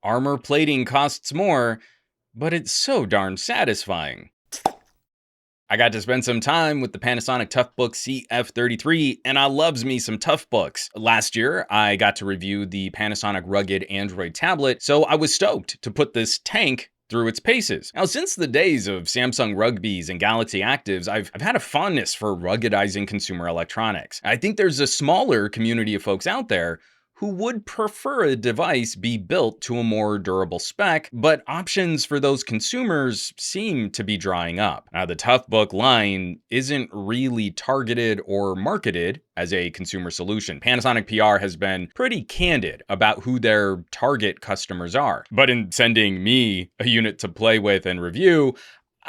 Armor plating costs more, but it's so darn satisfying. I got to spend some time with the Panasonic Toughbook CF33, and I loves me some Toughbooks. Last year, I got to review the Panasonic rugged Android tablet, so I was stoked to put this tank through its paces. Now, since the days of Samsung Rugbies and Galaxy Actives, I've had a fondness for ruggedizing consumer electronics. I think there's a smaller community of folks out there who would prefer a device be built to a more durable spec, but options for those consumers seem to be drying up. Now, the Toughbook line isn't really targeted or marketed as a consumer solution. Panasonic PR has been pretty candid about who their target customers are. But in sending me a unit to play with and review,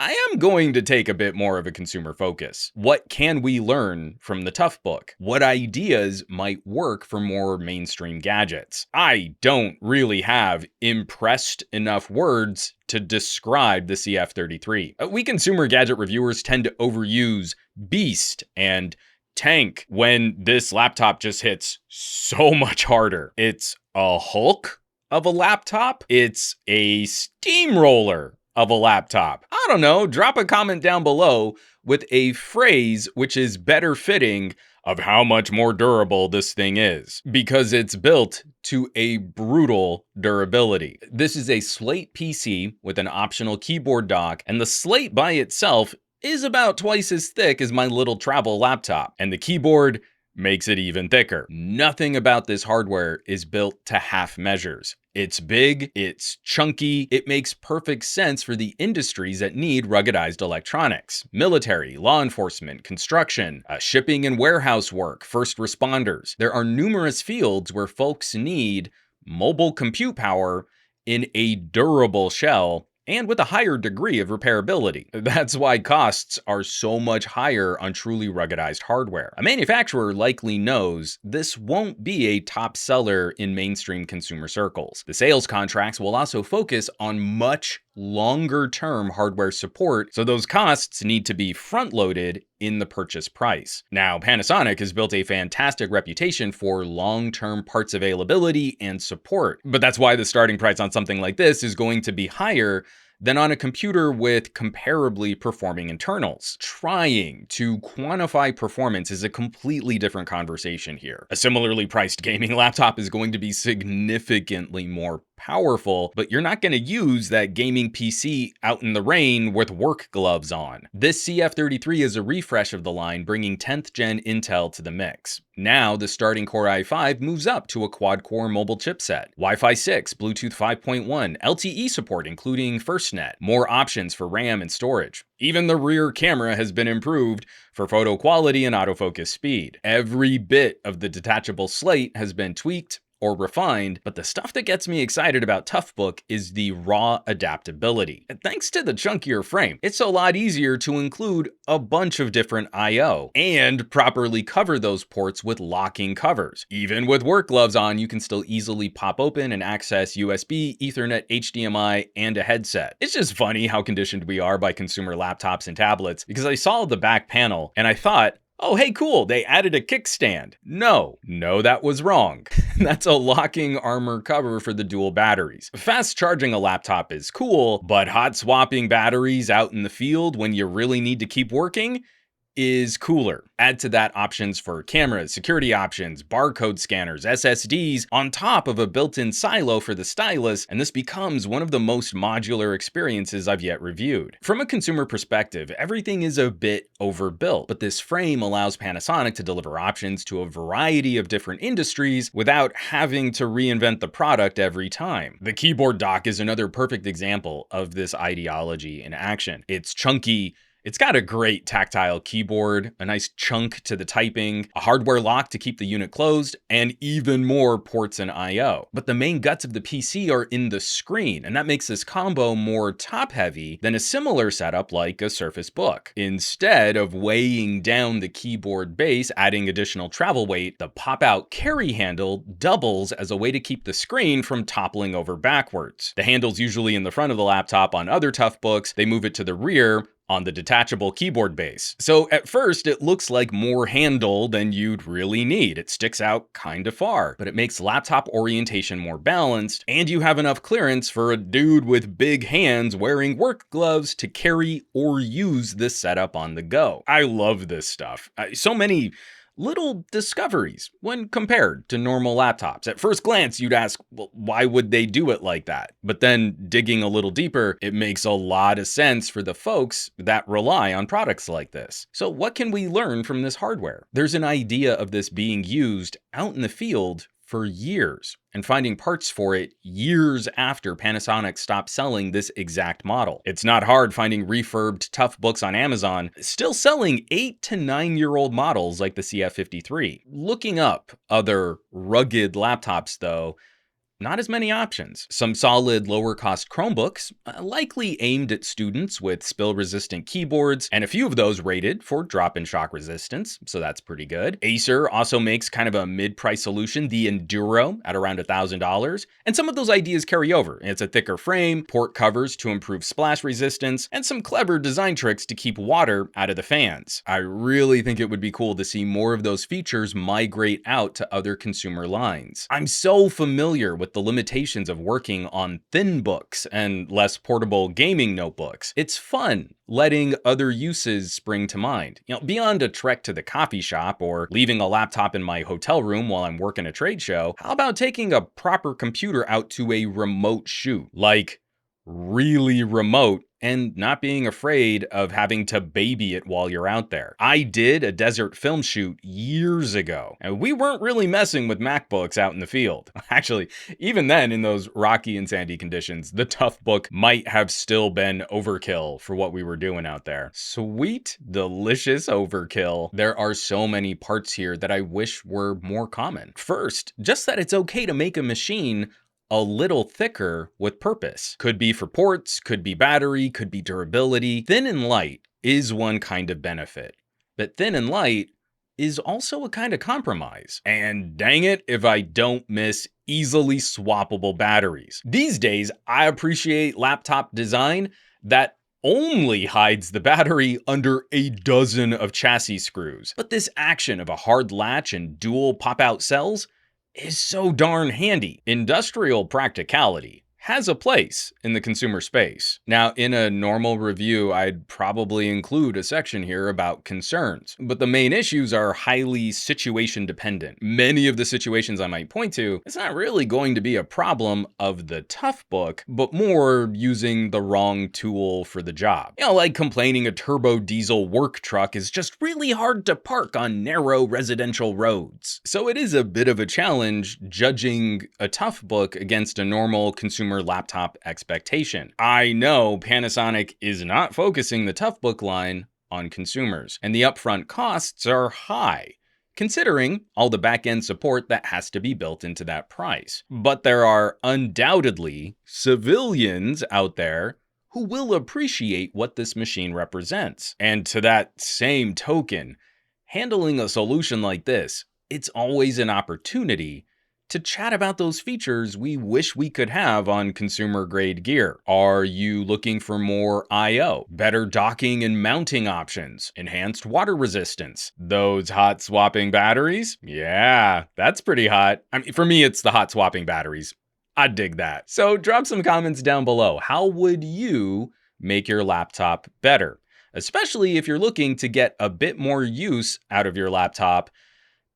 I am going to take a bit more of a consumer focus. What can we learn from the Toughbook? What ideas might work for more mainstream gadgets? I don't really have impressed enough words to describe the CF33. We consumer gadget reviewers tend to overuse beast and tank when this laptop just hits so much harder. It's a Hulk of a laptop. It's a steamroller of a laptop. I don't know, drop a comment down below with a phrase which is better fitting of how much more durable this thing is, because it's built to a brutal durability. This is a Slate PC with an optional keyboard dock, and the Slate by itself is about twice as thick as my little travel laptop, and the keyboard makes it even thicker. Nothing about this hardware is built to half measures. It's big, it's chunky, it makes perfect sense for the industries that need ruggedized electronics. Military, law enforcement, construction, shipping and warehouse work, first responders. There are numerous fields where folks need mobile compute power in a durable shell and with a higher degree of repairability. That's why costs are so much higher on truly ruggedized hardware. A manufacturer likely knows this won't be a top seller in mainstream consumer circles. The sales contracts will also focus on much longer-term hardware support, so those costs need to be front-loaded in the purchase price. Now, Panasonic has built a fantastic reputation for long-term parts availability and support, but that's why the starting price on something like this is going to be higher than on a computer with comparably performing internals. Trying to quantify performance is a completely different conversation here. A similarly priced gaming laptop is going to be significantly more powerful, but you're not going to use that gaming PC out in the rain with work gloves on. This CF33 is a refresh of the line, bringing 10th gen Intel to the mix. Now, the starting Core i5 moves up to a quad-core mobile chipset, Wi-Fi 6, Bluetooth 5.1, LTE support including FirstNet, more options for RAM and storage. Even the rear camera has been improved for photo quality and autofocus speed. Every bit of the detachable slate has been tweaked or refined, but the stuff that gets me excited about Toughbook is the raw adaptability. And thanks to the chunkier frame, it's a lot easier to include a bunch of different I/O and properly cover those ports with locking covers. Even with work gloves on, you can still easily pop open and access USB, Ethernet, HDMI, and a headset. It's just funny how conditioned we are by consumer laptops and tablets, because I saw the back panel and I thought, oh, hey, cool, they added a kickstand. No, that was wrong. That's a locking armor cover for the dual batteries. Fast charging a laptop is cool, but hot swapping batteries out in the field when you really need to keep working is cooler. Add to that options for cameras, security options, barcode scanners, SSDs, on top of a built-in silo for the stylus, and this becomes one of the most modular experiences I've yet reviewed. From a consumer perspective, everything is a bit overbuilt, but this frame allows Panasonic to deliver options to a variety of different industries without having to reinvent the product every time. The keyboard dock is another perfect example of this ideology in action. It's chunky, it's got a great tactile keyboard, a nice chunk to the typing, a hardware lock to keep the unit closed, and even more ports and I/O. But the main guts of the PC are in the screen, and that makes this combo more top-heavy than a similar setup like a Surface Book. Instead of weighing down the keyboard base, adding additional travel weight, the pop-out carry handle doubles as a way to keep the screen from toppling over backwards. The handle's usually in the front of the laptop on other Toughbooks. They move it to the rear on the detachable keyboard base. So at first, it looks like more handle than you'd really need. It sticks out kind of far, but it makes laptop orientation more balanced, and you have enough clearance for a dude with big hands wearing work gloves to carry or use this setup on the go. I love this stuff. So many little discoveries when compared to normal laptops. At first glance, you'd ask, well, why would they do it like that? But then digging a little deeper, it makes a lot of sense for the folks that rely on products like this. So what can we learn from this hardware? There's an idea of this being used out in the field for years, and finding parts for it years after Panasonic stopped selling this exact model. It's not hard finding refurbed Toughbooks on Amazon, still selling 8 to 9-year-old models like the CF53. Looking up other rugged laptops though, not as many options. Some solid lower cost Chromebooks, likely aimed at students with spill resistant keyboards, and a few of those rated for drop and shock resistance, so that's pretty good. Acer also makes kind of a mid-price solution, the Enduro, at around $1,000, and some of those ideas carry over. It's a thicker frame, port covers to improve splash resistance, and some clever design tricks to keep water out of the fans. I really think it would be cool to see more of those features migrate out to other consumer lines. I'm so familiar with the limitations of working on thin books and less portable gaming notebooks. It's fun letting other uses spring to mind. Beyond a trek to the coffee shop or leaving a laptop in my hotel room while I'm working a trade show, how about taking a proper computer out to a remote shoot? Like, really remote, and not being afraid of having to baby it while you're out there. I did a desert film shoot years ago, and we weren't really messing with MacBooks out in the field. Actually, even then, in those rocky and sandy conditions, the Toughbook might have still been overkill for what we were doing out there. Sweet, delicious overkill. There are so many parts here that I wish were more common. First, just that it's okay to make a machine a little thicker with purpose. Could be for ports, could be battery, could be durability. Thin and light is one kind of benefit, but thin and light is also a kind of compromise. And dang it if I don't miss easily swappable batteries. These days, I appreciate laptop design that only hides the battery under a dozen of chassis screws. But this action of a hard latch and dual pop-out cells is so darn handy. Industrial practicality has a place in the consumer space. Now, in a normal review, I'd probably include a section here about concerns, but the main issues are highly situation dependent. Many of the situations I might point to, it's not really going to be a problem of the Toughbook, but more using the wrong tool for the job. Like complaining a turbo diesel work truck is just really hard to park on narrow residential roads. So it is a bit of a challenge judging a Toughbook against a normal consumer laptop expectation. I know Panasonic is not focusing the Toughbook line on consumers, and the upfront costs are high, considering all the back-end support that has to be built into that price. But there are undoubtedly civilians out there who will appreciate what this machine represents. And to that same token, handling a solution like this, it's always an opportunity to chat about those features we wish we could have on consumer grade gear. Are you looking for more I/O, better docking and mounting options, enhanced water resistance, those hot swapping batteries? Yeah, that's pretty hot. I mean, for me, it's the hot swapping batteries. I dig that. So drop some comments down below. How would you make your laptop better? Especially if you're looking to get a bit more use out of your laptop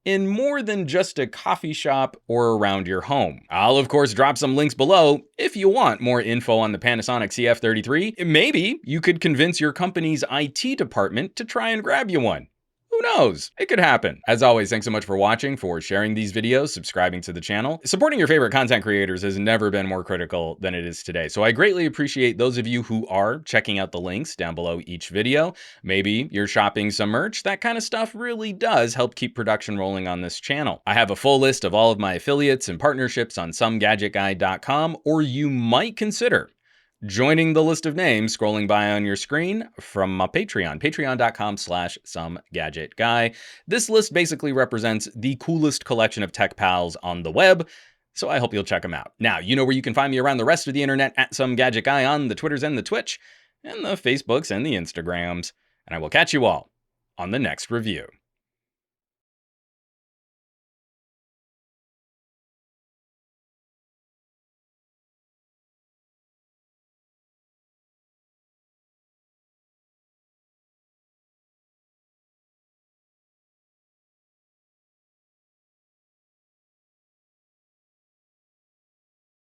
in more than just a coffee shop or around your home. I'll of course drop some links below if you want more info on the Panasonic CF33. Maybe you could convince your company's IT department to try and grab you one. Who knows? It could happen. As always, thanks so much for watching, for sharing these videos, subscribing to the channel. Supporting your favorite content creators has never been more critical than it is today. So I greatly appreciate those of you who are checking out the links down below each video. Maybe you're shopping some merch. That kind of stuff really does help keep production rolling on this channel. I have a full list of all of my affiliates and partnerships on SomeGadgetGuy.com, or you might consider joining the list of names scrolling by on your screen from my Patreon, patreon.com/SomeGadgetGuy. This list basically represents the coolest collection of tech pals on the web, so I hope you'll check them out. Now, you know where you can find me around the rest of the internet at SomeGadgetGuy on the Twitters and the Twitch. and the Facebooks and the Instagrams. And I will catch you all on the next review.